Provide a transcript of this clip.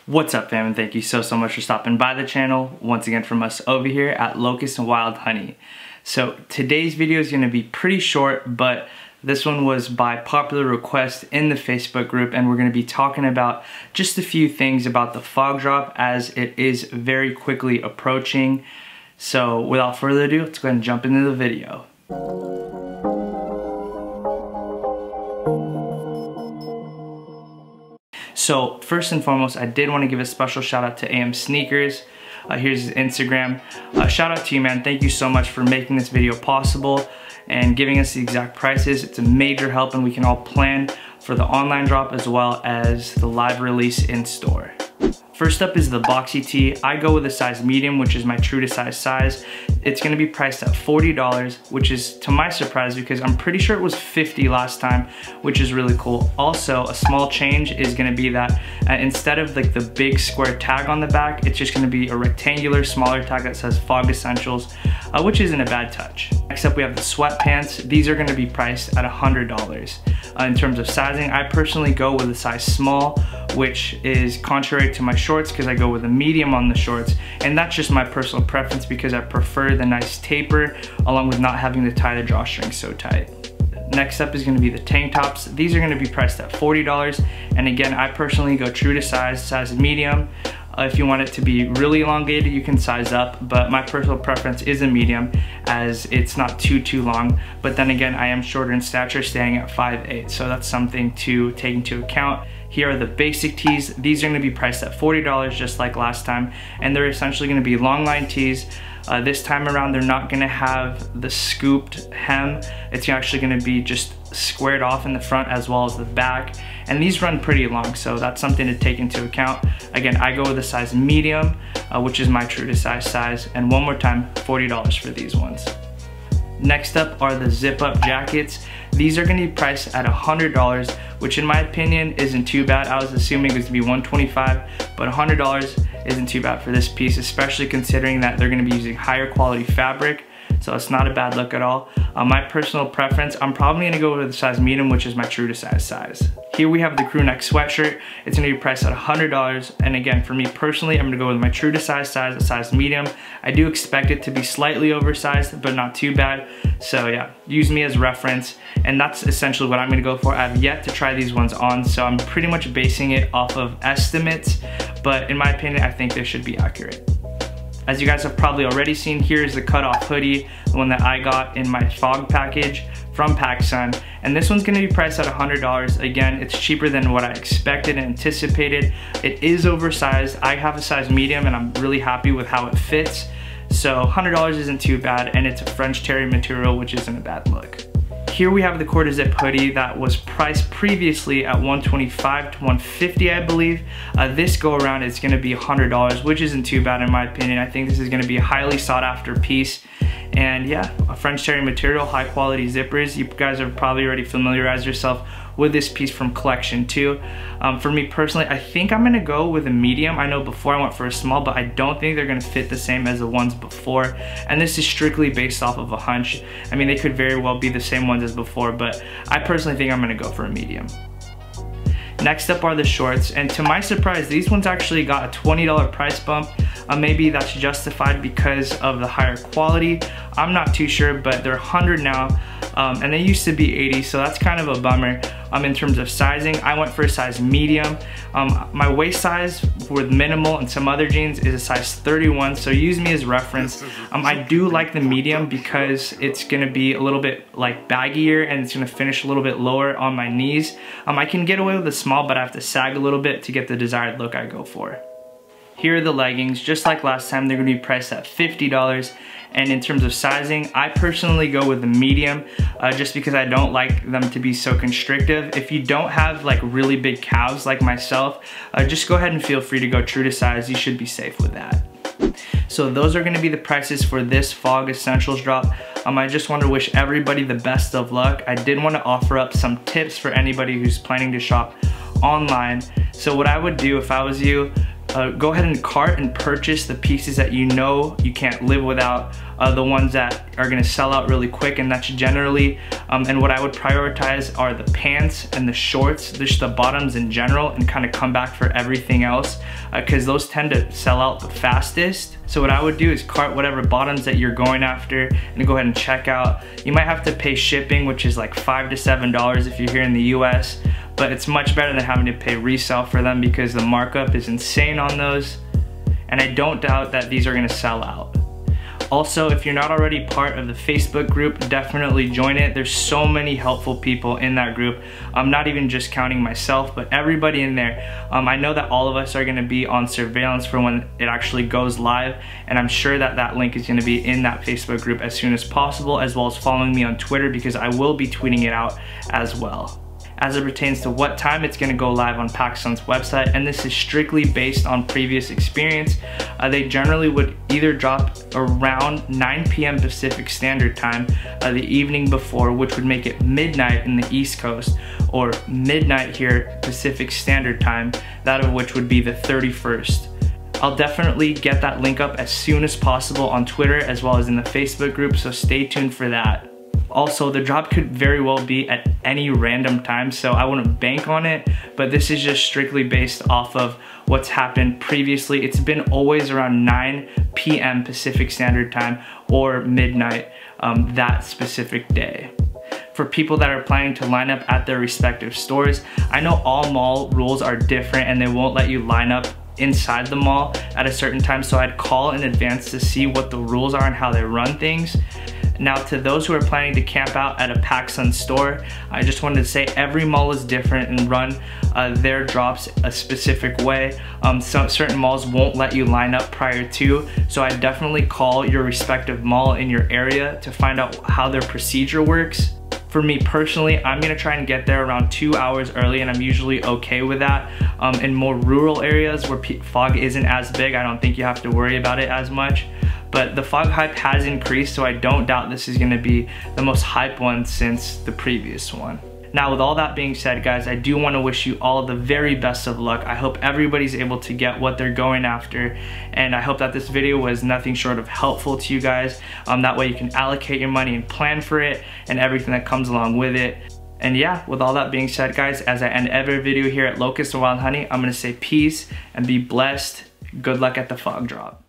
What's up, fam, and thank you so much for stopping by the channel once again from us over here at Locust&WildHoney. So today's video is going to be pretty short, but this one was by popular request in the Facebook group, and we're going to be talking about just a few things about the fog drop as it is very quickly approaching. So without further ado, let's go ahead and jump into the video. So first and foremost, I did want to give a special shout out to AM Sneakers. Here's his Instagram. Shout out to you, man. Thank you so much for making this video possible and giving us the exact prices. It's a major help, and we can all plan for the online drop as well as the live release in store. First up is the boxy tee. I go with a size medium, which is my true to size size. It's gonna be priced at $40, which is to my surprise because I'm pretty sure it was $50 last time, which is really cool. Also, a small change is gonna be that instead of like the big square tag on the back, it's just gonna be a rectangular, smaller tag that says Fog Essentials, which isn't a bad touch. Next up, we have the sweatpants. These are gonna be priced at $100. In terms of sizing, I personally go with a size small, which is contrary to my shorts because I go with a medium on the shorts, and that's just my personal preference because I prefer the nice taper along with not having to tie the drawstring so tight. Next up is going to be the tank tops. These are going to be priced at $40, and again, I personally go true to size medium. If you want it to be really elongated, you can size up, but my personal preference is a medium as it's not too long. But then again, I am shorter in stature, staying at 5'8", so that's something to take into account. Here are the basic tees. These are gonna be priced at $40 just like last time, and they're essentially gonna be long line tees. This time around, they're not gonna have the scooped hem. It's actually gonna be just squared off in the front as well as the back. And these run pretty long, so that's something to take into account. Again, I go with a size medium, which is my true to size size. And one more time, $40 for these ones. Next up are the zip up jackets. These are gonna be priced at $100, which in my opinion isn't too bad. I was assuming it was gonna be $125, but $100 isn't too bad for this piece, especially considering that they're gonna be using higher quality fabric. So it's not a bad look at all. My personal preference, I'm probably gonna go with the size medium, which is my true to size size. Here we have the Crewneck Sweatshirt. It's gonna be priced at $100. And again, for me personally, I'm gonna go with my true to size size, a size medium. I do expect it to be slightly oversized, but not too bad. So yeah, use me as reference. And that's essentially what I'm gonna go for. I've yet to try these ones on, so I'm pretty much basing it off of estimates. But in my opinion, I think they should be accurate. As you guys have probably already seen, here's the cutoff hoodie, the one that I got in my fog package from Pacsun. And this one's gonna be priced at $100. Again, it's cheaper than what I expected and anticipated. It is oversized. I have a size medium and I'm really happy with how it fits. So $100 isn't too bad, and it's a French terry material, which isn't a bad look. Here we have the quarter zip hoodie that was priced previously at $125 to $150, I believe. This go around is gonna be $100, which isn't too bad in my opinion. I think this is gonna be a highly sought after piece. And yeah, a French terry material, high quality zippers. You guys have probably already familiarized yourself with this piece from collection 2. For me personally, I think I'm gonna go with a medium. I know before I went for a small, but I don't think they're gonna fit the same as the ones before. And this is strictly based off of a hunch. I mean, they could very well be the same ones as before, but I personally think I'm gonna go for a medium. Next up are the shorts, and to my surprise, these ones actually got a $20 price bump. Maybe that's justified because of the higher quality. I'm not too sure, but they're $100 now, and they used to be $80, so that's kind of a bummer. In terms of sizing, I went for a size medium. My waist size with minimal and some other jeans is a size 31, so use me as reference. I do like the medium because it's gonna be a little bit like baggier and it's gonna finish a little bit lower on my knees. I can get away with the small, but I have to sag a little bit to get the desired look I go for. Here are the leggings. Just like last time, they're gonna be priced at $50. And in terms of sizing, I personally go with the medium just because I don't like them to be so constrictive. If you don't have like really big calves like myself, just go ahead and feel free to go true to size. You should be safe with that. So those are gonna be the prices for this Fog Essentials drop. I just want to wish everybody the best of luck. I did want to offer up some tips for anybody who's planning to shop online. So what I would do if I was you, go ahead and cart and purchase the pieces that you know you can't live without, the ones that are gonna sell out really quick, and that's generally, and what I would prioritize are the pants and the shorts, just the bottoms in general, and kind of come back for everything else, because those tend to sell out the fastest. So what I would do is cart whatever bottoms that you're going after and go ahead and check out. You might have to pay shipping, which is like $5 to $7 if you're here in the US, but it's much better than having to pay resale for them because the markup is insane on those. And I don't doubt that these are gonna sell out. Also, if you're not already part of the Facebook group, definitely join it. There's so many helpful people in that group. I'm not even just counting myself, but everybody in there. I know that all of us are gonna be on surveillance for when it actually goes live, and I'm sure that that link is gonna be in that Facebook group as soon as possible, as well as following me on Twitter because I will be tweeting it out as well. As it pertains to what time it's gonna go live on Pacsun's website, and this is strictly based on previous experience. They generally would either drop around 9 p.m. Pacific Standard Time the evening before, which would make it midnight in the East Coast, or midnight here Pacific Standard Time, that of which would be the 31st. I'll definitely get that link up as soon as possible on Twitter as well as in the Facebook group, so stay tuned for that. Also, the drop could very well be at any random time, so I wouldn't bank on it, but this is just strictly based off of what's happened previously. It's been always around 9 p.m. Pacific Standard Time or midnight that specific day. For people that are planning to line up at their respective stores, I know all mall rules are different and they won't let you line up inside the mall at a certain time, so I'd call in advance to see what the rules are and how they run things. Now, to those who are planning to camp out at a Pacsun store, I just wanted to say every mall is different and run their drops a specific way. Certain malls won't let you line up prior to, so I definitely call your respective mall in your area to find out how their procedure works. For me personally, I'm gonna try and get there around 2 hours early, and I'm usually okay with that. In more rural areas where fog isn't as big, I don't think you have to worry about it as much. But the fog hype has increased, so I don't doubt this is gonna be the most hype one since the previous one. Now, with all that being said, guys, I do wanna wish you all the very best of luck. I hope everybody's able to get what they're going after, and I hope that this video was nothing short of helpful to you guys. That way you can allocate your money and plan for it and everything that comes along with it. And yeah, with all that being said, guys, as I end every video here at Locust&WildHoney, I'm gonna say peace and be blessed. Good luck at the fog drop.